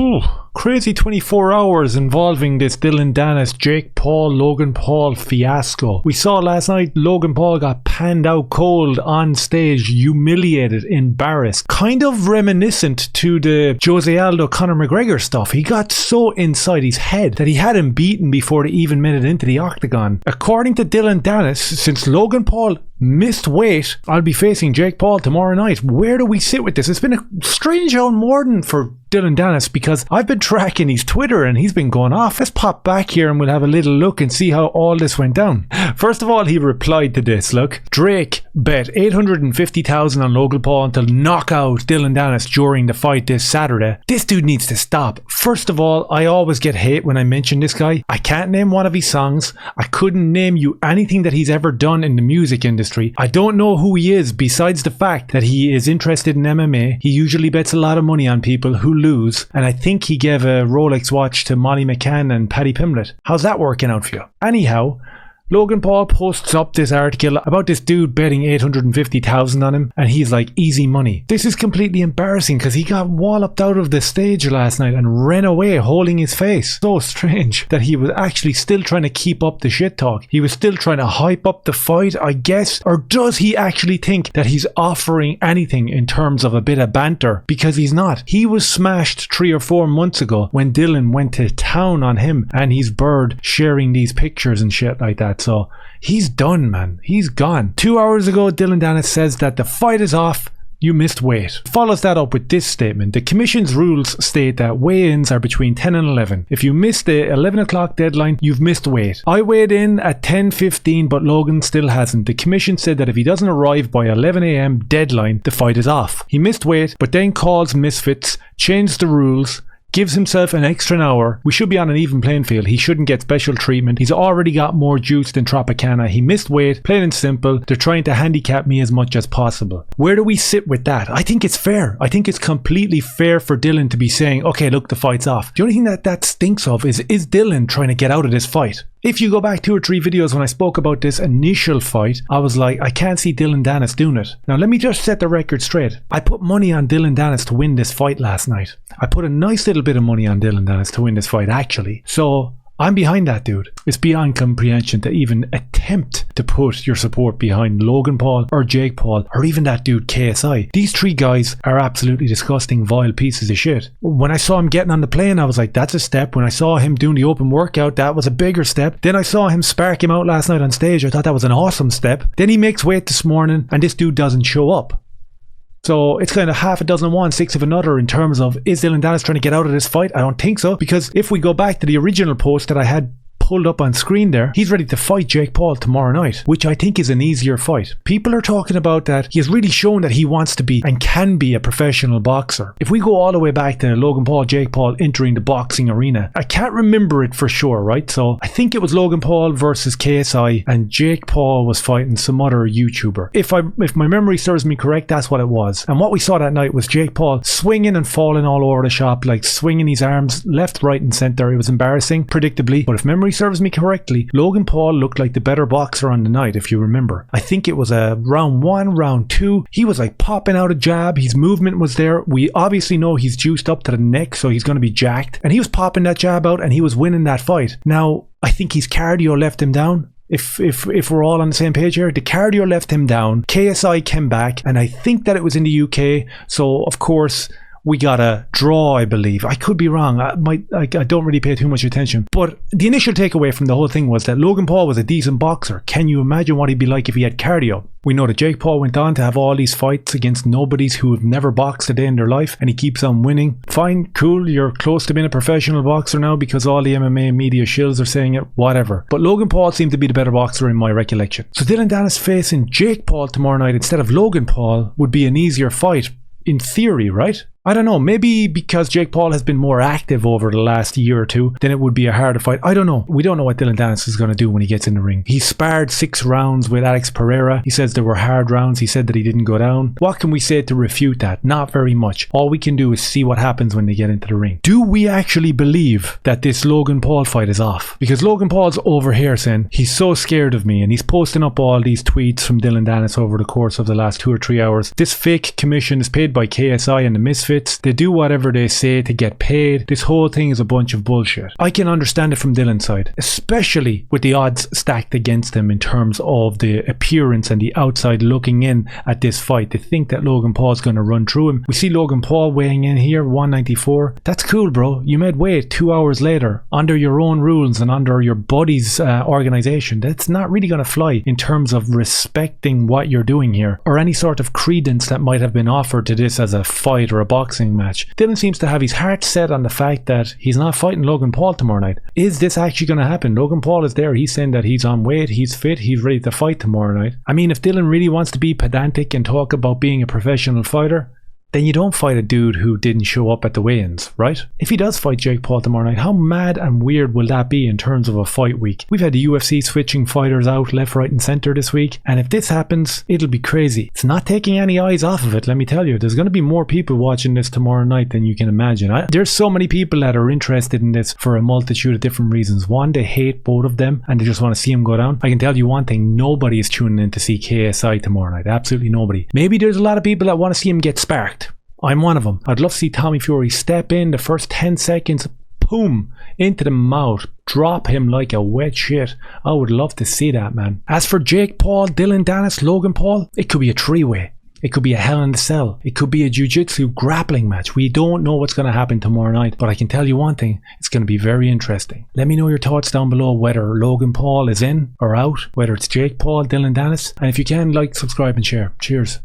Whew. Crazy 24 hours involving this Dillon Danis, Jake Paul, Logan Paul fiasco. We saw last night Logan Paul got panned out cold on stage, humiliated, embarrassed. Kind of reminiscent to the Jose Aldo Conor McGregor stuff. He got so inside his head that he had him beaten before they even made it into the octagon. According to Dillon Danis, since Logan Paul missed weight, I'll be facing Jake Paul tomorrow night. Where do we sit with this? It's been a strange old morning for Dillon Danis because I've been tracking his Twitter and he's been going off. Let's pop back here and we'll have a little look and see how all this went down. First of all, he replied to this. Look, Drake bet $850,000 on Logan Paul to knock out Dillon Danis during the fight this Saturday. This dude needs to stop. First of all, I always get hate when I mention this guy. I can't name one of his songs. I couldn't name you anything that he's ever done in the music industry. I don't know who he is besides the fact that he is interested in MMA. He usually bets a lot of money on people who lose, and I think he gave a Rolex watch to Molly McCann and Paddy Pimblett. How's that working out for you? Anyhow, Logan Paul posts up this article about this dude betting $850,000 on him, and he's like, easy money. This is completely embarrassing because he got walloped out of the stage last night and ran away holding his face. So strange that he was actually still trying to keep up the shit talk. He was still trying to hype up the fight, I guess. Or does he actually think that he's offering anything in terms of a bit of banter? Because he's not. He was smashed 3 or 4 months ago when Dillon went to town on him and his bird sharing these pictures and shit like that. So he's done, man. He's gone. 2 hours ago, Dillon Danis says that the fight is off. You missed weight. Follows that up with this statement. The commission's rules state that weigh-ins are between 10 and 11. If you missed the 11 o'clock deadline, you've missed weight. I weighed in at 10:15, but Logan still hasn't. The commission said that if he doesn't arrive by 11 a.m. deadline, the fight is off. He missed weight, but then calls misfits, changed the rules, gives himself an extra hour. We should be on an even playing field. He shouldn't get special treatment. He's already got more juice than Tropicana. He missed weight, plain and simple. They're trying to handicap me as much as possible. Where do we sit with that? I think it's fair. I think it's completely fair for Dillon to be saying, okay, look, the fight's off. The only thing that stinks of is Dillon trying to get out of this fight? If you go back 2 or 3 videos when I spoke about this initial fight, I was like, I can't see Dillon Danis doing it. Now let me just set the record straight. I put money on Dillon Danis to win this fight last night. I put a nice little bit of money on Dillon Danis to win this fight actually. So I'm behind that dude. It's beyond comprehension to even attempt to put your support behind Logan Paul or Jake Paul or even that dude KSI. These 3 guys are absolutely disgusting, vile pieces of shit. When I saw him getting on the plane, I was like, that's a step. When I saw him doing the open workout, that was a bigger step. Then I saw him spark him out last night on stage. I thought that was an awesome step. Then he makes weight this morning and this dude doesn't show up. So it's kind of half a dozen of one, 6 of another in terms of, is Dillon Danis trying to get out of this fight? I don't think so, because if we go back to the original post that I had pulled up on screen there, he's ready to fight Jake Paul tomorrow night, which I think is an easier fight. People are talking about that he has really shown that he wants to be and can be a professional boxer. If we go all the way back to Logan Paul, Jake Paul entering the boxing arena, I can't remember it for sure, right? So I think it was Logan Paul versus KSI and Jake Paul was fighting some other YouTuber. If my memory serves me correct, that's what it was. And what we saw that night was Jake Paul swinging and falling all over the shop, like swinging his arms left, right and center. It was embarrassing, predictably, but if memory serves me correctly, Logan Paul looked like the better boxer on the night, if you remember. I think it was a round 1, round 2. He was like popping out a jab. His movement was there. We obviously know he's juiced up to the neck, so he's going to be jacked. And he was popping that jab out and he was winning that fight. Now, I think his cardio left him down. If we're all on the same page here, the cardio left him down. KSI came back, and I think that it was in the UK. So, of course, we got a draw, I believe. I could be wrong. I don't really pay too much attention. But the initial takeaway from the whole thing was that Logan Paul was a decent boxer. Can you imagine what he'd be like if he had cardio? We know that Jake Paul went on to have all these fights against nobodies who have never boxed a day in their life, and he keeps on winning. Fine, cool, you're close to being a professional boxer now because all the MMA media shills are saying it, whatever. But Logan Paul seemed to be the better boxer in my recollection. So Dillon Danis facing Jake Paul tomorrow night instead of Logan Paul would be an easier fight, in theory, right? I don't know, maybe because Jake Paul has been more active over the last year or two, then it would be a harder fight. I don't know. We don't know what Dillon Danis is going to do when he gets in the ring. He sparred 6 rounds with Alex Pereira. He says there were hard rounds. He said that he didn't go down. What can we say to refute that? Not very much. All we can do is see what happens when they get into the ring. Do we actually believe that this Logan Paul fight is off? Because Logan Paul's over here saying he's so scared of me, and he's posting up all these tweets from Dillon Danis over the course of the last 2 or 3 hours. This fake commission is paid by KSI and the Misfits fits. They do whatever they say to get paid. This whole thing is a bunch of bullshit. I can understand it from Dillon's side, especially with the odds stacked against him in terms of the appearance and the outside looking in at this fight. They think that Logan Paul's going to run through him. We see Logan Paul weighing in here, 194. That's cool, bro. You made weight 2 hours later under your own rules and under your buddy's organization. That's not really going to fly in terms of respecting what you're doing here, or any sort of credence that might have been offered to this as a fight or a boxing match. Dillon seems to have his heart set on the fact that he's not fighting Logan Paul tomorrow night. Is this actually going to happen? Logan Paul is there. He's saying that he's on weight, he's fit, he's ready to fight tomorrow night. I mean, if Dillon really wants to be pedantic and talk about being a professional fighter, then you don't fight a dude who didn't show up at the weigh-ins, right? If he does fight Jake Paul tomorrow night, how mad and weird will that be in terms of a fight week? We've had the UFC switching fighters out left, right and centre this week, and if this happens, it'll be crazy. It's not taking any eyes off of it, let me tell you. There's going to be more people watching this tomorrow night than you can imagine. There's so many people that are interested in this for a multitude of different reasons. One, they hate both of them and they just want to see him go down. I can tell you one thing, nobody is tuning in to see KSI tomorrow night. Absolutely nobody. Maybe there's a lot of people that want to see him get sparked. I'm one of them. I'd love to see Tommy Fury step in the first 10 seconds, boom, into the mouth, drop him like a wet shit. I would love to see that, man. As for Jake Paul, Dillon Danis, Logan Paul, it could be a three-way. It could be a Hell in a Cell. It could be a jiu-jitsu grappling match. We don't know what's going to happen tomorrow night, but I can tell you one thing, it's going to be very interesting. Let me know your thoughts down below, whether Logan Paul is in or out, whether it's Jake Paul, Dillon Danis, and if you can, like, subscribe and share. Cheers.